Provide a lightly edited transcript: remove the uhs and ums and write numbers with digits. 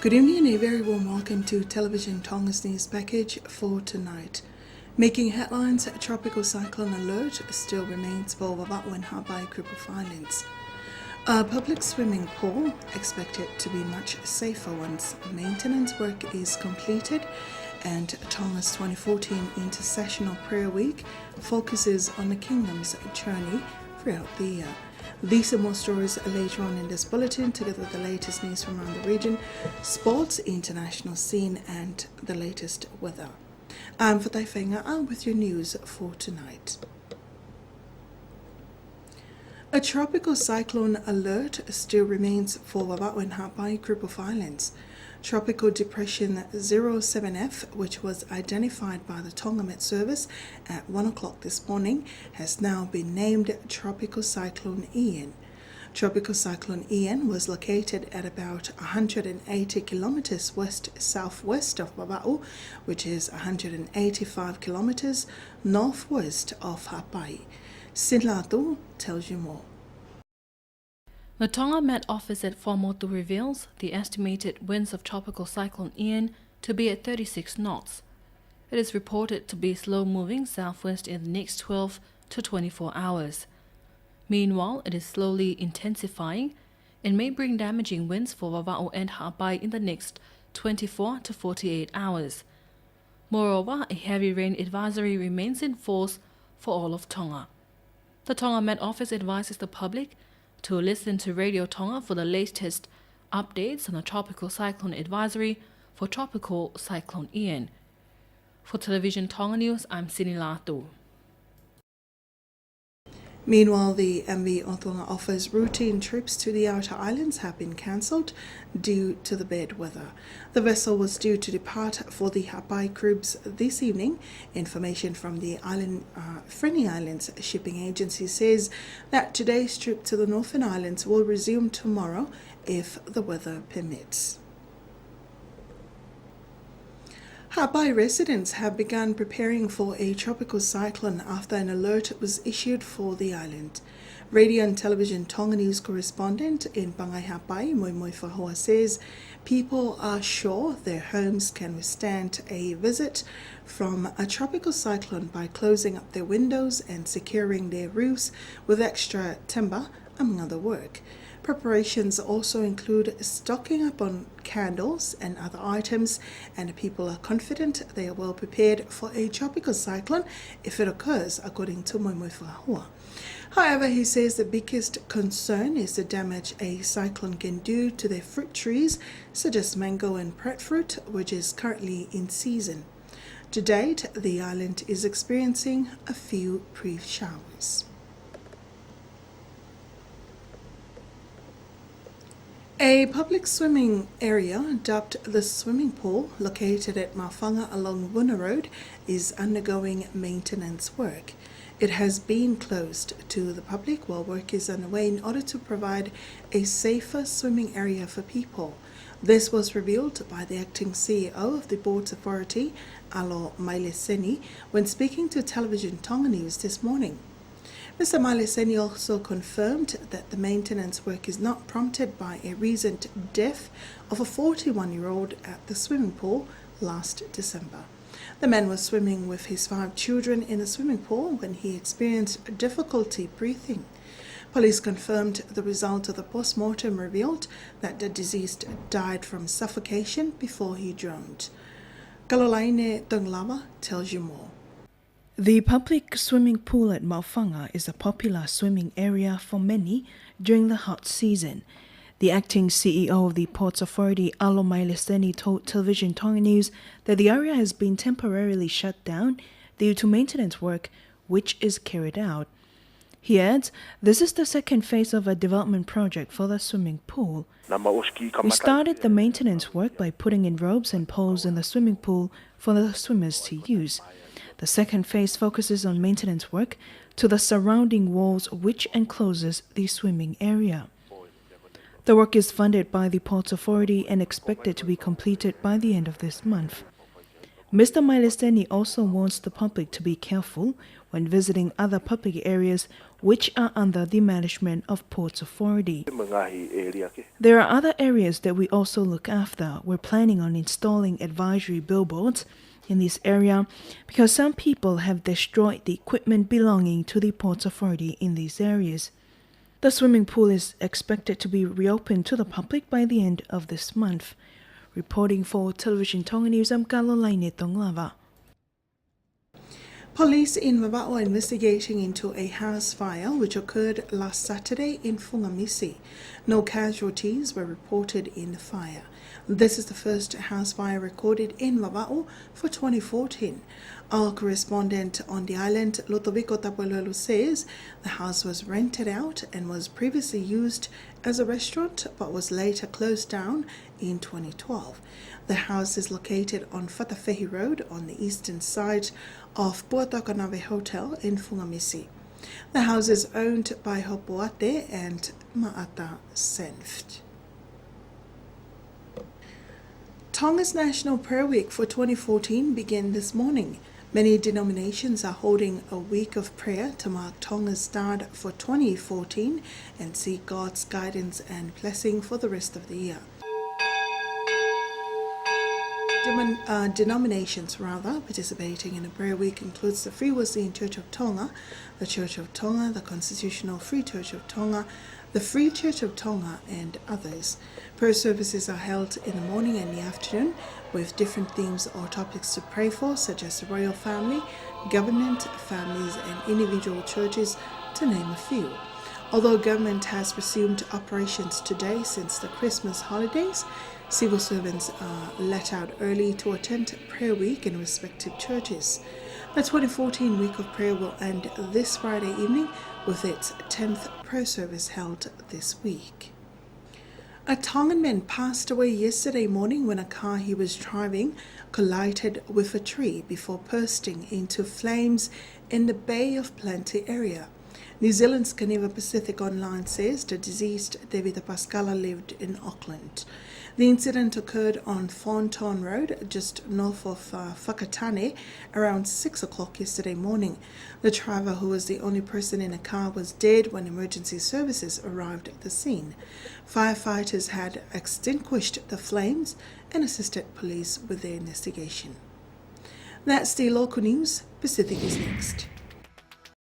Good evening and a very warm welcome to Television Tonga's news package for tonight. Making headlines, a tropical cyclone alert still remains for Wawa'u and Hawaii group of islands. A public swimming pool expected to be much safer once maintenance work is completed, and Tonga's 2014 Intersessional Prayer Week focuses on the kingdom's journey throughout the year. These and more stories later on in this bulletin, together with the latest news from around the region, sports, international scene, and the latest weather. I'm Fatai Fenga with your news for tonight. A tropical cyclone alert still remains for Wawa'u and Hawaii group of islands. Tropical Depression 07F, which was identified by the Tonga Met Service at 1 o'clock this morning, has now been named Tropical Cyclone Ian. Tropical Cyclone Ian was located at about 180 kilometers west-southwest of Wawa'u, which is 185 kilometers northwest of Hawaii. Sinlatu tells you more. The Tonga Met Office at Whamotu reveals the estimated winds of Tropical Cyclone Ian to be at 36 knots. It is reported to be slow-moving southwest in the next 12 to 24 hours. Meanwhile, it is slowly intensifying and may bring damaging winds for Wawa'u and Hawaii in the next 24 to 48 hours. Moreover, a heavy rain advisory remains in force for all of Tonga. The Tonga Met Office advises the public to listen to Radio Tonga for the latest updates on the Tropical Cyclone Advisory for Tropical Cyclone Ian. For Television Tonga News, I'm Sinilatu. Meanwhile, the MV Antona offers routine trips to the outer islands have been cancelled due to the bad weather. The vessel was due to depart for the Hawaii cruise this evening. Information from the Friendly Islands shipping agency says that today's trip to the Northern Islands will resume tomorrow if the weather permits. Hawaii residents have begun preparing for a tropical cyclone after an alert was issued for the island. Radio and Television Tonga News correspondent in Pangai, Hawaii, Moimoi Whahua, says people are sure their homes can withstand a visit from a tropical cyclone by closing up their windows and securing their roofs with extra timber, among other work. Preparations also include stocking up on candles and other items, and people are confident they are well prepared for a tropical cyclone if it occurs, according to Moimoi Whahua. However, he says the biggest concern is the damage a cyclone can do to their fruit trees, such as mango and breadfruit, which is currently in season. To date, the island is experiencing a few brief showers. A public swimming area dubbed the swimming pool, located at Mawhanga along Wuna Road, is undergoing maintenance work. It has been closed to the public while work is underway in order to provide a safer swimming area for people. This was revealed by the acting CEO of the Board's Authority, Alo Maileseni, when speaking to Television Tonga News this morning. Mr. Maileseni also confirmed that the maintenance work is not prompted by a recent death of a 41-year-old at the swimming pool last December. The man was swimming with his 5 children in the swimming pool when he experienced difficulty breathing. Police confirmed the result of the post-mortem revealed that the deceased died from suffocation before he drowned. Kalolaine Tonglawa tells you more. The public swimming pool at Mawhanga is a popular swimming area for many during the hot season. The acting CEO of the Ports Authority, Alo Maileseni, told Television Tonga News that the area has been temporarily shut down due to maintenance work which is carried out. He adds, this is the second phase of a development project for the swimming pool. We started the maintenance work by putting in ropes and poles in the swimming pool for the swimmers to use. The second phase focuses on maintenance work to the surrounding walls which encloses the swimming area. The work is funded by the Ports Authority and expected to be completed by the end of this month. Mr. Mailesteni also warns the public to be careful when visiting other public areas which are under the management of Ports Authority. There are other areas that we also look after. We're planning on installing advisory billboards in this area because some people have destroyed the equipment belonging to the Ports Authority in these areas. The swimming pool is expected to be reopened to the public by the end of this month. Reporting for Television Tonga News, I'm Caroline Tonglava. Police in Vava'o are investigating into a house fire which occurred last Saturday in Fungamisi. No casualties were reported in the fire. This is the first house fire recorded in Vava'o for 2014. Our correspondent on the island, Lutoviko Tapolelu, says the house was rented out and was previously used as a restaurant but was later closed down in 2012. The house is located on Fatafehi Road on the eastern side of Puatokanave Hotel in Fungamisi. The house is owned by Hopoate and Maata Senft. Tonga's National Prayer Week for 2014 began this morning. Many denominations are holding a week of prayer to mark Tonga's start for 2014 and seek God's guidance and blessing for the rest of the year. Denominations participating in the prayer week includes the Free Wesleyan Church of Tonga, the Church of Tonga, the Constitutional Free Church of Tonga, the Free Church of Tonga, and others. Prayer services are held in the morning and the afternoon with different themes or topics to pray for, such as the royal family, government, families, and individual churches, to name a few. Although government has resumed operations today since the Christmas holidays, civil servants are let out early to attend prayer week in respective churches. The 2014 week of prayer will end this Friday evening with its 10th prayer service held this week. A Tongan man passed away yesterday morning when a car he was driving collided with a tree before bursting into flames in the Bay of Plenty area. New Zealand's Caneva Pacific Online says the deceased David Pascala lived in Auckland. The incident occurred on Thornton Road, just north of Whakatane, around 6 o'clock yesterday morning. The driver, who was the only person in the car, was dead when emergency services arrived at the scene. Firefighters had extinguished the flames and assisted police with their investigation. That's the local news. Pacific is next.